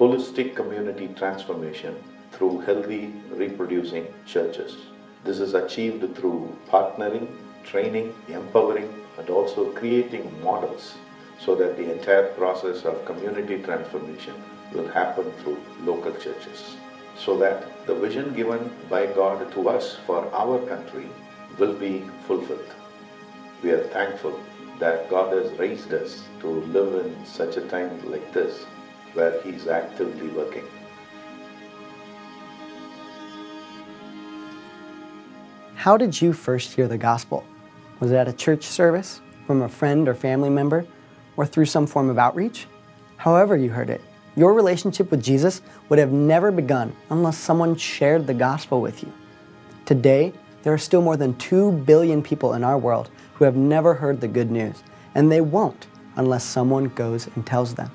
holistic community transformation through healthy, reproducing churches. This is achieved through partnering, training, empowering, and also creating models so that the entire process of community transformation will happen through local churches. So that the vision given by God to us for our country will be fulfilled. We are thankful that God has raised us to live in such a time like this, where He is actively working. How did you first hear the gospel? Was it at a church service, from a friend or family member, or through some form of outreach? However you heard it, your relationship with Jesus would have never begun unless someone shared the gospel with you. Today, there are still more than 2 billion people in our world who have never heard the good news, and they won't unless someone goes and tells them.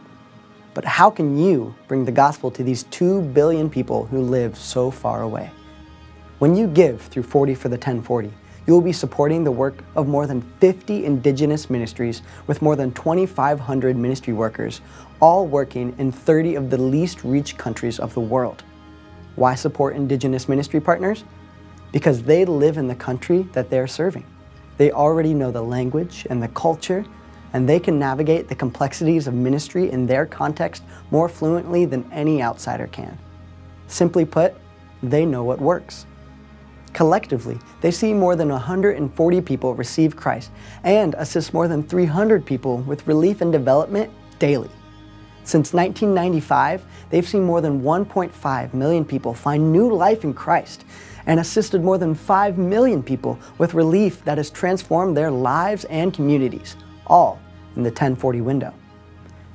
But how can you bring the gospel to these 2 billion people who live so far away? When you give through 40 for the 1040, you will be supporting the work of more than 50 indigenous ministries with more than 2,500 ministry workers, all working in 30 of the least reached countries of the world. Why support indigenous ministry partners? Because they live in the country that they're serving. They already know the language and the culture, and they can navigate the complexities of ministry in their context more fluently than any outsider can. Simply put, they know what works. Collectively, they see more than 140 people receive Christ and assist more than 300 people with relief and development daily. Since 1995, they've seen more than 1.5 million people find new life in Christ and assisted more than 5 million people with relief that has transformed their lives and communities, all in the 1040 window.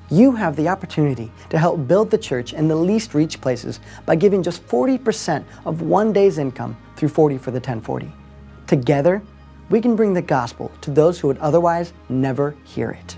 You have the opportunity to help build the church in the least reached places by giving just 40% of one day's income through 40 for the 1040. Together, we can bring the gospel to those who would otherwise never hear it.